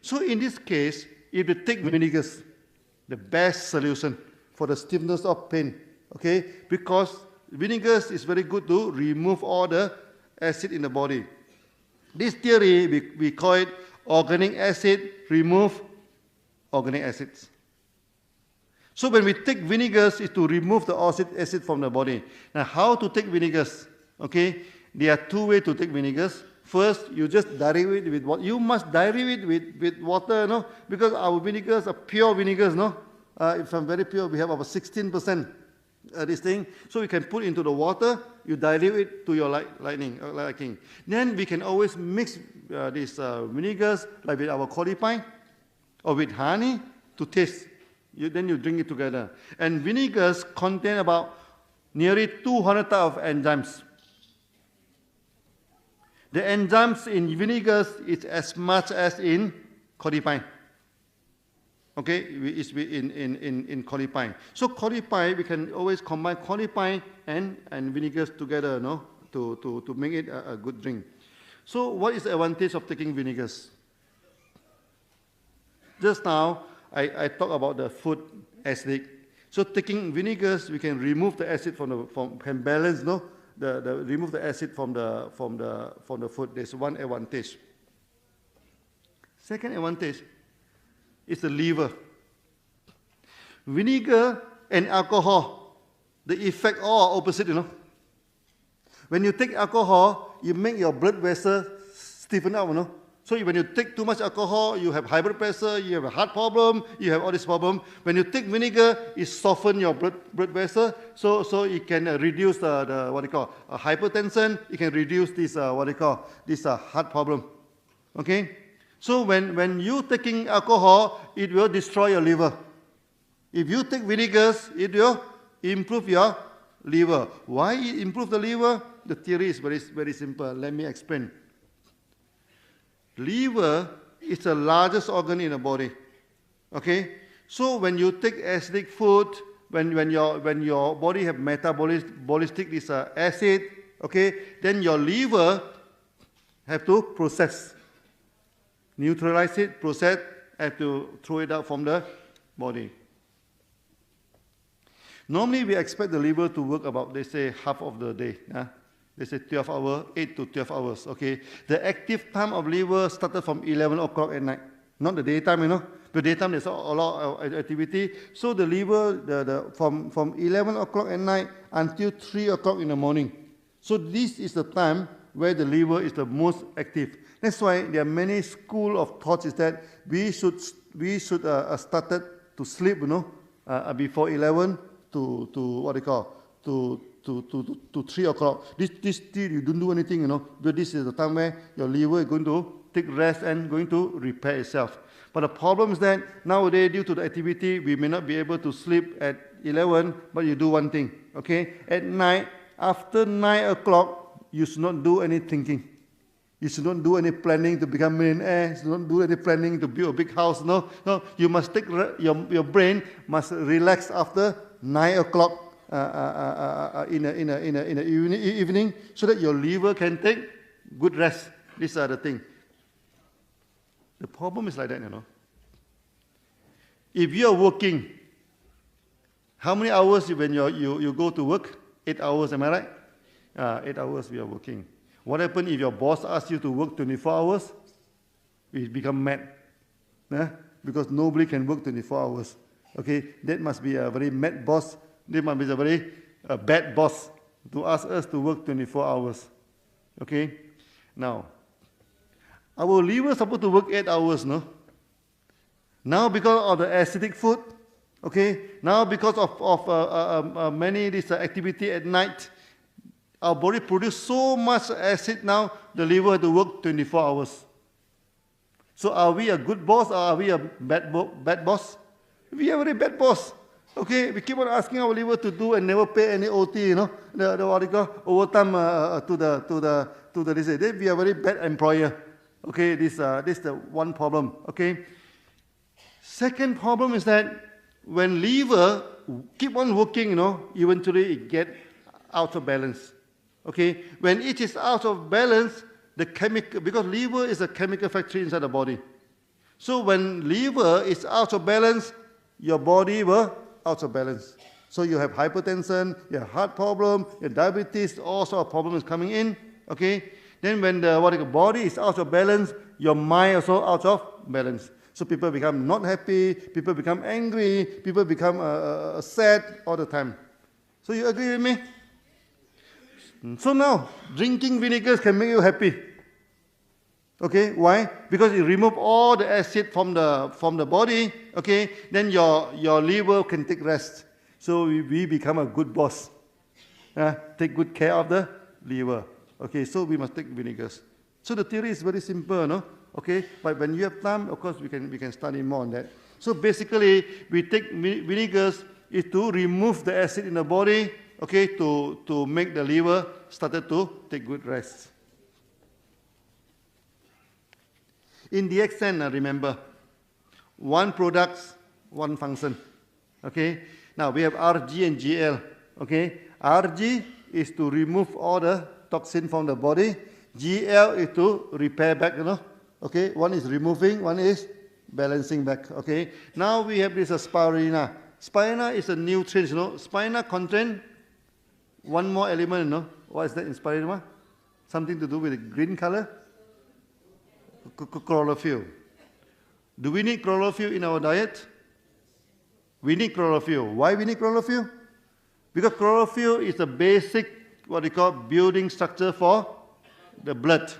So in this case, if you take vinegars, the best solution for the stiffness of pain, okay, because vinegars is very good to remove all the acid in the body. This theory, we call it organic acid remove organic acids. So when we take vinegars, is to remove the acid from the body. Now, how to take vinegars? Okay, there are two ways to take vinegars. First, you just dilute it with water. You must dilute it with water, no? Because our vinegars are pure vinegars, no? If I'm very pure, we have about 16% this thing. So you can put into the water, you dilute it to your liking. Then we can always mix these vinegars, like with our Cordypine or with honey to taste. Then you drink it together. And vinegars contain about nearly 200 types of enzymes. The enzymes in vinegars is as much as in Cordypine. Okay, it's in Cordypine. So Cordypine, we can always combine Cordypine and vinegars together, no, to make it a good drink. So what is the advantage of taking vinegars? Just now, I talked about the food acidic. So taking vinegars, we can remove the acid can balance, no, remove the acid from the food. There's one advantage. Second advantage is the liver. Vinegar and alcohol, the effect all are opposite, you know. When you take alcohol, you make your blood vessel stiffen up, you know. So when you take too much alcohol, you have high blood pressure, you have a heart problem, you have all this problem. When you take vinegar, it softens your blood vessel, so it can reduce the what you call hypertension. It can reduce this heart problem. Okay. So when you taking alcohol, it will destroy your liver. If you take vinegars, it will improve your liver. Why it improve the liver? The theory is very, very simple. Let me explain. Liver is the largest organ in the body. Okay? So when you take acidic food, when your body have metabolistic this acid, okay, then your liver have to process, neutralize it, process, have to throw it out from the body. Normally we expect the liver to work about, they say, half of the day. They say 12 hours, 8 to 12 hours, okay? The active time of liver started from 11 o'clock at night. Not the daytime, you know. The daytime there's a lot of activity. So the liver, from 11 o'clock at night until 3 o'clock in the morning. So this is the time where the liver is the most active. That's why there are many school of thoughts is that we should started to sleep, you know, before 11 to what they call, to 3 o'clock. This still you don't do anything, you know, but this is the time where your liver is going to take rest and going to repair itself. But the problem is that nowadays, due to the activity, we may not be able to sleep at 11, but you do one thing, okay? At night, after 9 o'clock, you should not do any thinking. You should not do any planning to become millionaire. You should not do any planning to build a big house. No. You must take your brain must relax after 9 o'clock. In the evening, so that your liver can take good rest. These are the things. The problem is like that, you know. If you are working, how many hours when you go to work? 8 hours, am I right? 8 hours we are working. What happens if your boss asks you to work 24 hours? You become mad. Because nobody can work 24 hours. Okay, that must be a very mad boss. They must be a very bad boss to ask us to work 24 hours. Okay? Now, our liver is supposed to work 8 hours, no? Now, because of the acidic food, okay? Now, because of many this activity at night, our body produces so much acid now, the liver has to work 24 hours. So, are we a good boss or are we a bad boss? We are a very bad boss. Okay, we keep on asking our liver to do and never pay any OT, you know, the what they call overtime to the this. Then we are a very bad employer. Okay, this is the one problem. Okay. Second problem is that when liver keep on working, you know, eventually it get out of balance. Okay, when it is out of balance, the chemical, because liver is a chemical factory inside the body. So when liver is out of balance, your body will out of balance. So you have hypertension, you have heart problem, your diabetes, all sort of problems coming in. Okay. Then when the body is out of balance, your mind also out of balance. So people become not happy, people become angry, people become sad all the time. So you agree with me? So now, drinking vinegars can make you happy. Okay, why? Because it removes all the acid from the body. Okay, then your liver can take rest. So we become a good boss. Take good care of the liver. Okay, so we must take vinegars. So the theory is very simple, no? Okay, but when you have time, of course, we can study more on that. So basically, we take vinegars is to remove the acid in the body, okay, to make the liver started to take good rest. In DXN, remember, one product, one function. Okay, now we have RG and GL. Okay, RG is to remove all the toxin from the body. GL is to repair back, you know. Okay, one is removing, one is balancing back. Okay, now we have this spirulina. Spirulina is a nutrient, you know. Spirulina contains one more element, you know. What is that in spirulina? Something to do with the green color? Chlorophyll. Do we need chlorophyll in our diet? We need chlorophyll. Why we need chlorophyll? Because chlorophyll is the basic, what we call, building structure for the blood.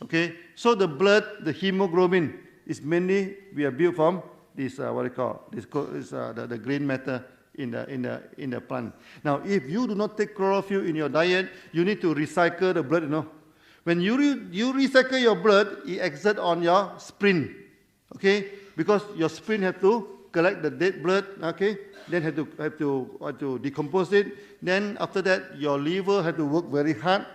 Okay, so the blood, the hemoglobin, is mainly we are built from this what we call the green matter in the plant. Now, if you do not take chlorophyll in your diet, you need to recycle the blood. You know, when you recycle your blood, it exerts on your spleen. Okay, because your spleen have to collect the dead blood. Okay, then have to decompose it. Then after that, your liver have to work very hard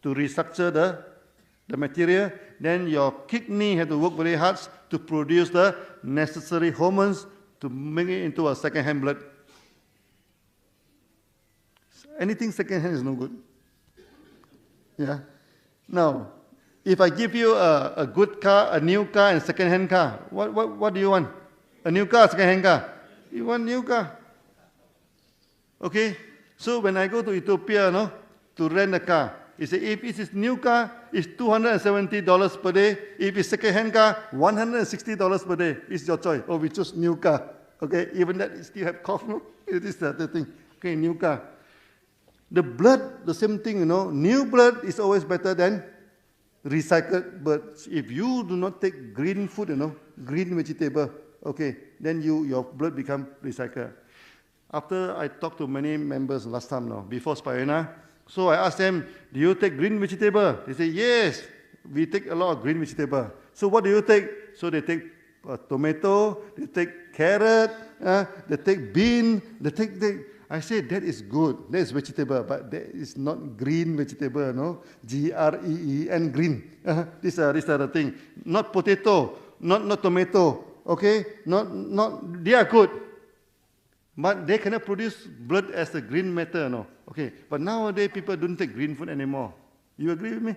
to restructure the material. Then your kidney have to work very hard to produce the necessary hormones to make it into a second-hand blood. Anything second-hand is no good. Yeah. Now, if I give you a good car, a new car, and a second-hand car, what do you want? A new car, second-hand car? You want new car. Okay. So when I go to Ethiopia, no, to rent a car, he said, if it is new car, it's $270 per day. If it's second-hand car, $160 per day. It's your choice. Oh, we choose new car. Okay, even that you still have cough, no? It is the thing. Okay, new car. The blood, the same thing, you know. New blood is always better than recycled blood. If you do not take green food, you know, green vegetable, okay, then your blood become recycled. After I talked to many members last time now, before Spirulina, so I asked them, do you take green vegetable? They say, yes, we take a lot of green vegetable. So what do you take? So they take tomato, they take carrot, they take bean, I say that is good, that is vegetable, but that is not green vegetable, no? Green, green. These are the thing. Not potato, not tomato, okay? Not, they are good. But they cannot produce blood as a green matter, no? Okay, but nowadays people don't take green food anymore. You agree with me?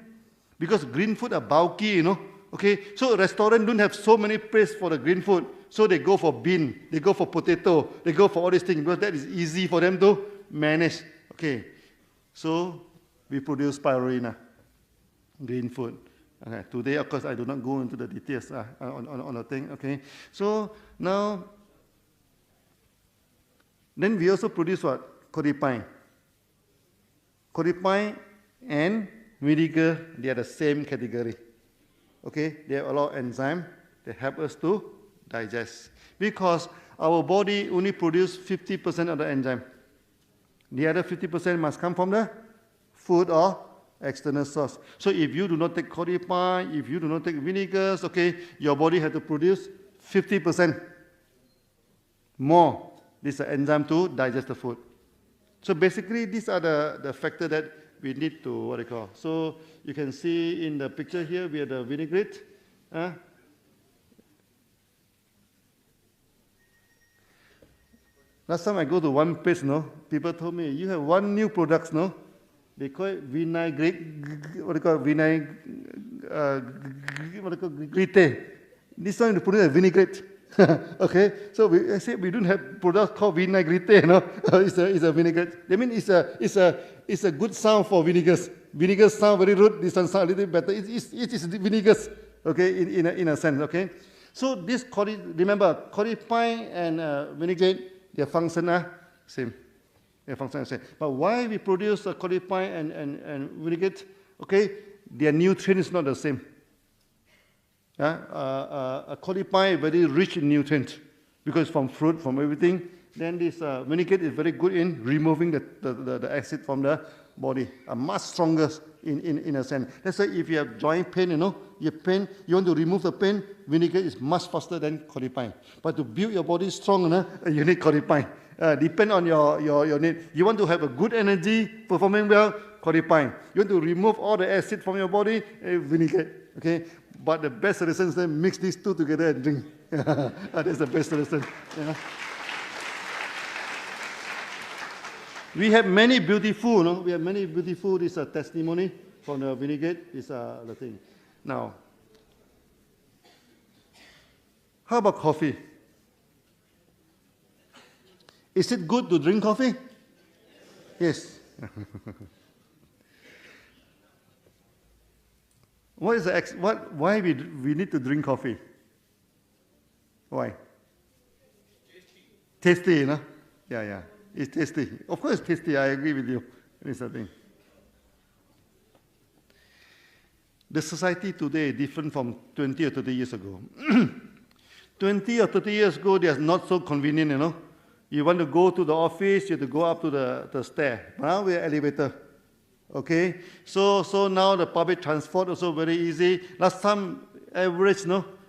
Because green food are bulky, you know? Okay, so restaurants don't have so many place for the green food. So they go for bean, they go for potato, they go for all these things because that is easy for them to manage. Okay, so we produce spirulina, green food. Okay, today, of course, I do not go into the details on the thing. Okay, so now, then we also produce what? Cordypine. Cordypine and vinegar, they are the same category. Okay, they have a lot of enzyme that help us to digest. Because our body only produces 50% of the enzyme. The other 50% must come from the food or external source. So if you do not take cordypine, if you do not take vinegars, okay, your body has to produce 50% more. This is an enzyme to digest the food. So basically, these are the factors that we need to, what they call. So you can see in the picture here, we have the vinaigrette. Last time I go to one place, no, people told me, you have one new product, no? They call it vinaigrette, what they call vinaigrette. This one is produce a vinaigrette. Okay, so I said we don't have product called Venaigrette, you know. It's a vinaigrette. I mean, it's a good sound for vinegars. Vinegars sound very rude. This one sound a little better. It is vinegars. Okay, in a sense. Okay, so this remember Cordypine and vinaigrette, their function are same. Their function are same. But why we produce Cordypine and vinaigrette? Okay, their nutrient is not the same. Cordypine is very rich in nutrients because from fruit, from everything. Then this vinaigrette is very good in removing the acid from the body. Much stronger in a sense. Let's say if you have joint pain, you know, you want to remove the pain, vinaigrette is much faster than Cordypine. But to build your body strong, you need Cordypine. Depend on your need. You want to have a good energy, performing well, Cordypine. You want to remove all the acid from your body, vinaigrette. Okay. But the best solution is to mix these two together and drink. That's the best solution. Yeah. We have many beautiful, no? We have many beautiful. This testimony from the vinaigrette. Is the thing. Now, how about coffee? Is it good to drink coffee? Yes. Why we need to drink coffee? Why? Tasty, you know? Yeah. It's tasty. Of course, it's tasty. I agree with you. It's a thing. The society today is different from 20 or 30 years ago. 20 or 30 years ago, they are not so convenient, you know. You want to go to the office, you have to go up to the stair. Now we are elevator. Okay, so now the public transport also very easy. Last time, average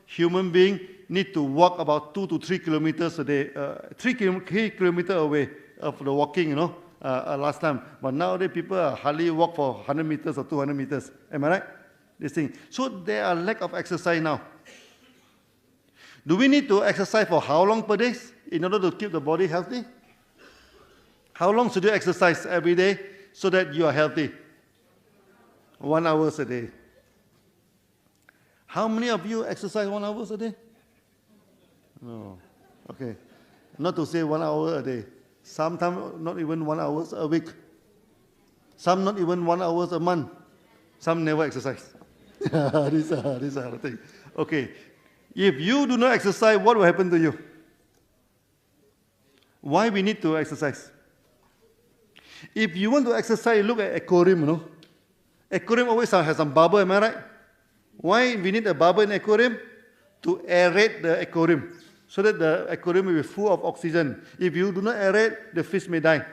human being need to walk about 2 to 3 kilometers a day, 3 kilometers away of the walking, last time. But nowadays people hardly walk for 100 meters or 200 meters. Am I right? This thing. So there are lack of exercise now. Do we need to exercise for how long per day in order to keep the body healthy? How long should you exercise every day so that you are healthy? 1 hour a day. How many of you exercise 1 hour a day? No. Okay. Not to say 1 hour a day. Sometimes not even 1 hour a week. Some not even 1 hour a month. Some never exercise. These are the things. Okay. If you do not exercise, what will happen to you? Why we need to exercise? If you want to exercise, look at aquarium, Aquarium always has some bubble, am I right? Why we need a bubble in aquarium? To aerate the aquarium, so that the aquarium will be full of oxygen. If you do not aerate, the fish may die.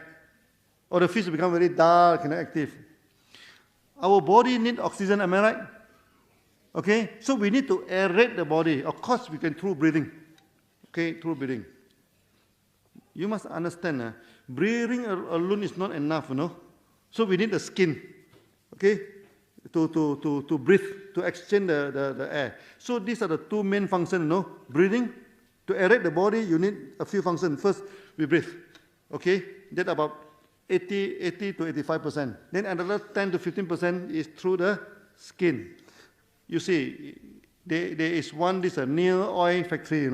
Or the fish will become very dark and active. Our body needs oxygen, am I right? Okay, so we need to aerate the body. Of course, we can through breathing. Okay, through breathing. You must understand, breathing alone is not enough, So we need the skin, okay, to breathe, to exchange the air. So these are the two main functions, Breathing, to aerate the body, you need a few functions. First, we breathe, okay? That's about 80 to 85%. Then another 10 to 15% is through the skin. You see, there is one, this a near oil factory,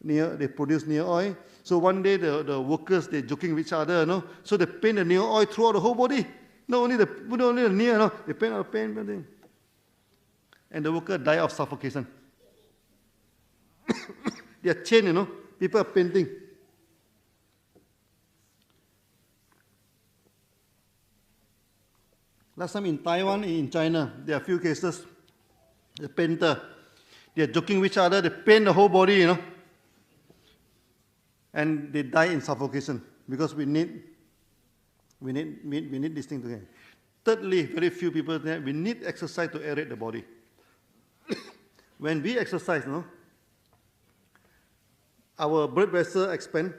they produce near oil. So one day the workers, they're joking with each other, So they paint the near oil throughout the whole body. Not only the near, they paint all the paint. And the worker die of suffocation. They are chained, People are painting. Last time in Taiwan, in China, there are a few cases. The painter, they are joking with each other, they paint the whole body, and they die in suffocation because we need this thing together. Thirdly, very few people there, we need exercise to aerate the body. When we exercise, our blood vessel expand.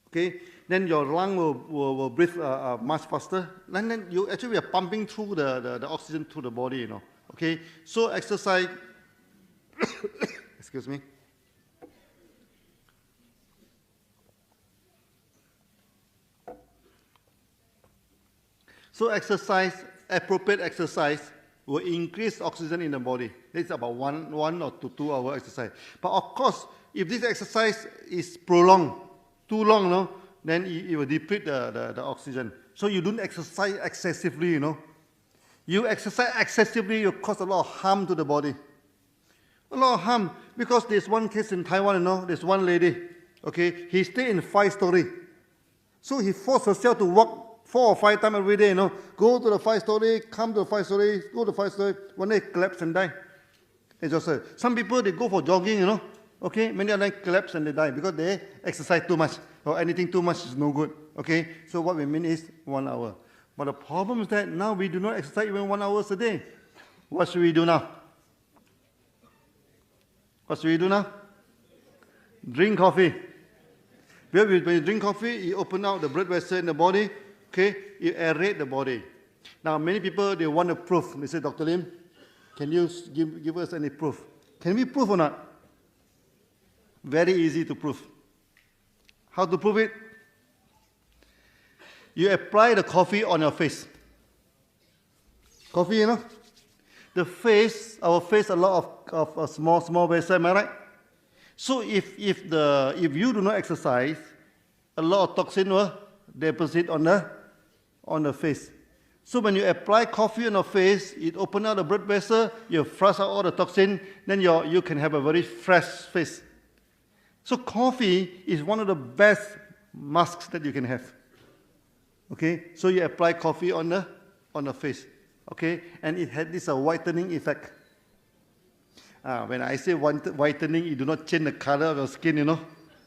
Okay, then your lung will breathe much faster. And then you actually are pumping through the oxygen to the body, Okay, so exercise. Excuse me. So exercise, appropriate exercise, will increase oxygen in the body. It's about 1 or 2 hour exercise. But of course, if this exercise is prolonged, too long, no, then it will deplete the oxygen. So you don't exercise excessively, you know. You exercise excessively, you cause a lot of harm to the body. A lot of harm, because there's one case in Taiwan, you know, there's one lady, okay, he stayed in 5-story. So he forced herself to walk 4 or 5 times every day, you know, go to the 5-story, come to the 5-story, go to the 5-story, one day collapse and die. It's just, some people, they go for jogging, you know, okay, many of them collapse and they die because they exercise too much, or anything too much is no good, okay. So what we mean is 1 hour. But the problem is that now we do not exercise even 1 hour a day. What should we do now? What should we do now? Drink coffee. When you drink coffee, you open out the blood vessel in the body, okay? You aerate the body. Now, many people, they want a proof. They say, Dr. Lim, can you give us any proof? Can we prove or not? Very easy to prove. How to prove it? You apply the coffee on your face. Coffee, you know? The face, our face, a lot of small vessel, am I right? So if you do not exercise, a lot of toxin will deposit on the face. So when you apply coffee on your face, it opens out the blood vessel, you flush out all the toxin, then you can have a very fresh face. So coffee is one of the best masks that you can have. Okay, so you apply coffee on the face. Okay, and it had this whitening effect. When I say whitening, you do not change the color of your skin, you know.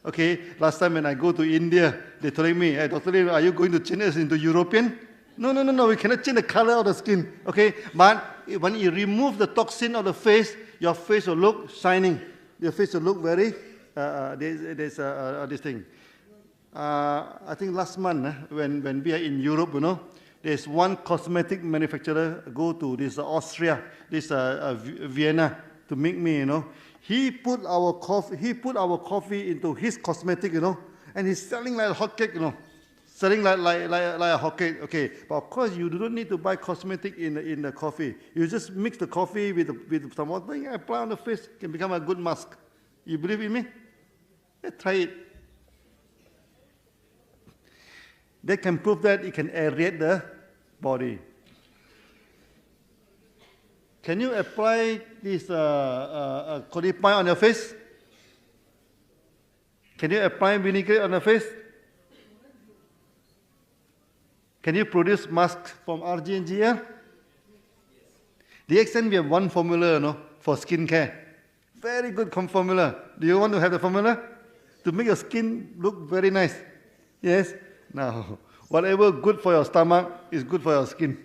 Okay, last time when I go to India, they told me, hey, Dr. Lim, are you going to change us into European? No, we cannot change the color of the skin. Okay, but when you remove the toxin of the face, your face will look shining. Your face will look very, there's this thing. I think last month, when we are in Europe, you know, there's one cosmetic manufacturer go to this Austria, this Vienna, to make me, you know. He put our coffee into his cosmetic, you know, and he's selling like a hotcake, you know, selling like a hotcake. Okay, but of course you do not need to buy cosmetic in the coffee. You just mix the coffee with some water and apply on the face. It can become a good mask. You believe in me? Let's try it. They can prove that it can aerate the body. Can you apply this Cordypine on your face? Can you apply Venaigrette on your face? Can you produce masks from RG and GL? DXN, we have one formula, you know, for skincare. Very good formula. Do you want to have the formula? To make your skin look very nice. Yes? Now, whatever good for your stomach is good for your skin.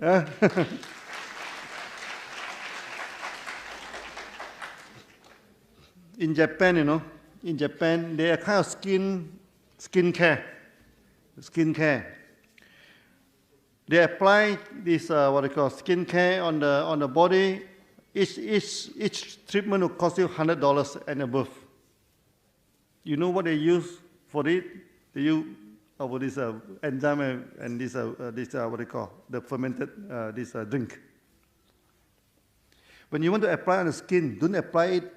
Yeah? In Japan, you know, they are kind of skincare. They apply this what they call skincare on the body. Each treatment will cost you $100 and above. You know what they use for it? They use this enzyme and this what they call the fermented this drink. When you want to apply on the skin, don't apply it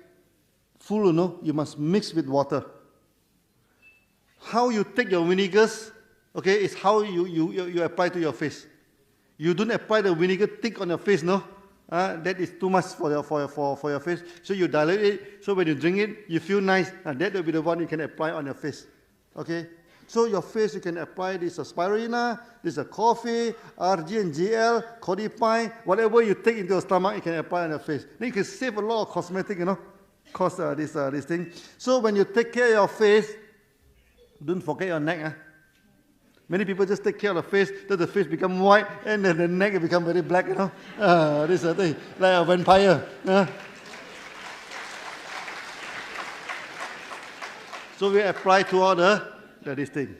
full, you know. You must mix with water. How you take your vinegars, okay, is how you apply to your face. You don't apply the vinegar thick on your face, no. That is too much for your face. So you dilute it. So when you drink it, you feel nice, and that will be the one you can apply on your face. Okay. So your face, you can apply this Spirulina, this coffee, RG and GL, Cordypine, whatever you take into your stomach, you can apply on your face. Then you can save a lot of cosmetic, you know, cost this thing. So when you take care of your face, don't forget your neck. Many people just take care of the face, till the face become white, and then the neck become very black, you know. This thing, like a vampire. So we apply to all this thing.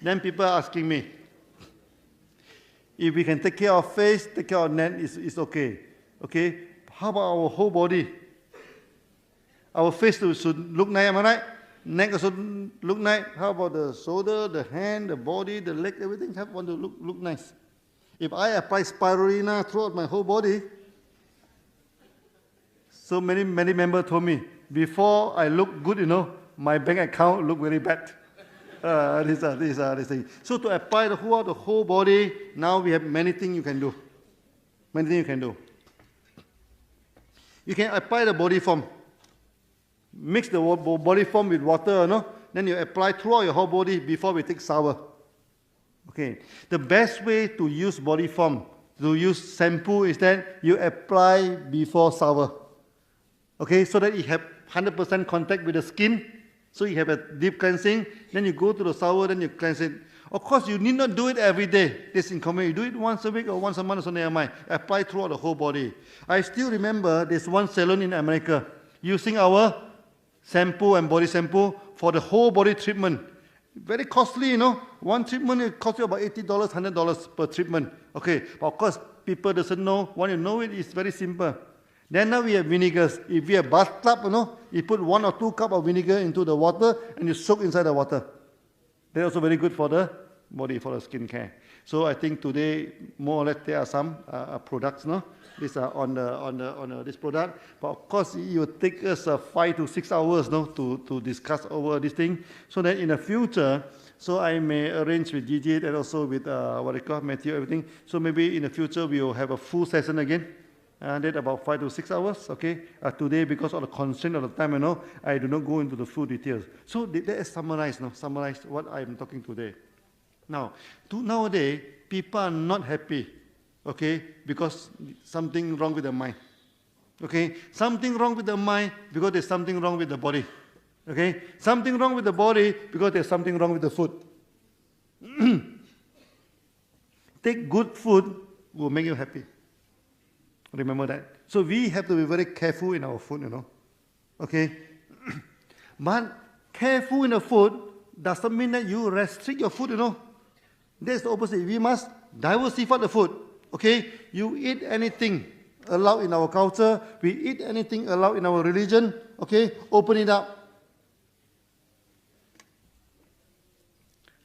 Then people are asking me, if we can take care of face, take care of neck, it's okay. Okay, how about our whole body? Our face should look nice, am I right? Neck also look nice. How about the shoulder, the hand, the body, the leg, everything want to look nice. If I apply Spirulina throughout my whole body, so many members told me, before I look good, my bank account look very bad. These are these things. So to apply the whole body, now we have many things you can do. Many things you can do. You can apply the body foam. Mix the body foam with water, then you apply throughout your whole body before we take shower. Okay. The best way to use body foam, to use shampoo, is that you apply before shower. Okay, so that you have 100% contact with the skin, so you have a deep cleansing, then you go to the shower, then you cleanse it. Of course, you need not do it every day. This is inconvenient. You do it once a week or once a month or something like that. Apply throughout the whole body. I still remember there's one salon in America using our shampoo and body shampoo for the whole body treatment. Very costly, One treatment, it costs you about $80, $100 per treatment. Okay, but of course, people doesn't know. When you know it, it's very simple. Then now we have vinegars. If we have bathtub, you put 1 or 2 cups of vinegar into the water and you soak inside the water. They're also very good for the body, for the skin care. So I think today, more or less, there are some products, These are on this product. But of course, it will take us 5 to 6 hours, to discuss over this thing. So that in the future, so I may arrange with Gigi and also with Matthew, everything. So maybe in the future, we will have a full session again. That about 5 to 6 hours, okay? Today, because of the constraint of the time, I do not go into the full details. So that is summarize what I'm talking today. Now, nowadays, people are not happy, okay? Because something wrong with the mind, okay? Something wrong with the mind because there's something wrong with the body, okay? Something wrong with the body because there's something wrong with the food. Take good food will make you happy. Remember that. So we have to be very careful in our food, Okay? But careful in the food doesn't mean that you restrict your food, That's the opposite. We must diversify the food. Okay? You eat anything allowed in our culture. We eat anything allowed in our religion. Okay? Open it up.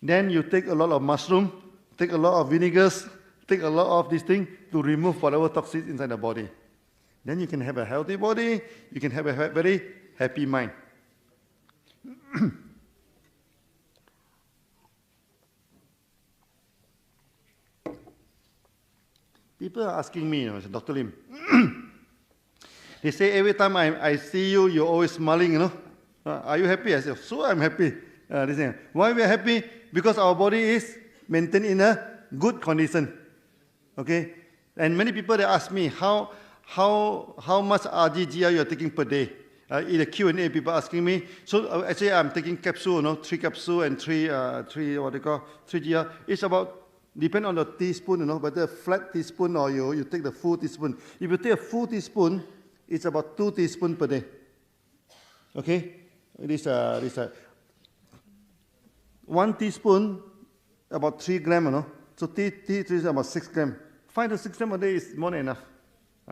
Then you take a lot of mushroom, take a lot of vinegars, take a lot of this thing to remove whatever toxins inside the body. Then you can have a healthy body, you can have a very happy mind. People are asking me, Dr. Lim, they say every time I see you, you're always smiling, Are you happy? I say, so I'm happy. They say, why we are happy? Because our body is maintained in a good condition. Okay, and many people they ask me how much RGGR you are taking per day. In the Q&A, people asking me. So actually, I'm taking capsule, 3 capsule and 3 GR. It's about depend on the teaspoon, whether a flat teaspoon or you take the full teaspoon. If you take a full teaspoon, it's about 2 teaspoons per day. Okay, this 1 teaspoon about 3 grams, So tea is about 6 grams. 5 to 6 grams a day is more than enough.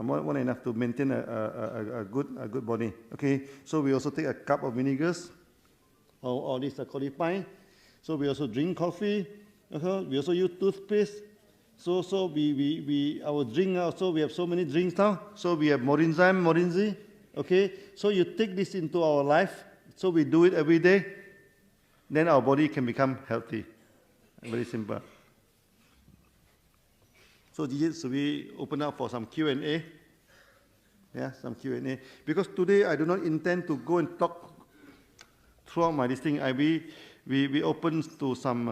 More than enough to maintain a good body. Okay. So we also take a cup of vinegars, or this Cordypine. So we also drink coffee. We also use toothpaste. So our drink also we have so many drinks now. So we have Morinzhi. Okay. So you take this into our life. So we do it every day. Then our body can become healthy. Very simple. So should we open up for some Q&A? Yeah, some Q&A. Because today I do not intend to go and talk throughout my this thing. We open to some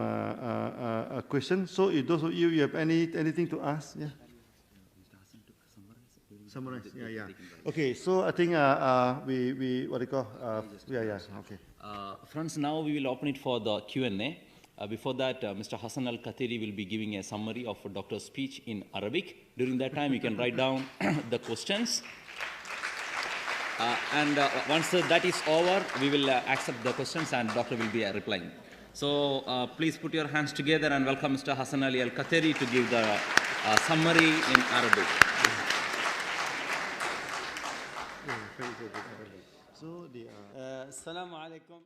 questions. So if those of you have anything to ask, yeah. Summarize. Yeah. Okay. So I think we what do you call? Okay. Friends, now we will open it for the Q&A. Before that, Mr. Hassan Al-Khatteri will be giving a summary of Doctor's speech in Arabic. During that time, you can write down the questions. Once that is over, we will accept the questions and Doctor will be replying. So please put your hands together and welcome Mr. Hassan Ali Al-Khatteri to give the summary in Arabic. So, Assalamu alaikum.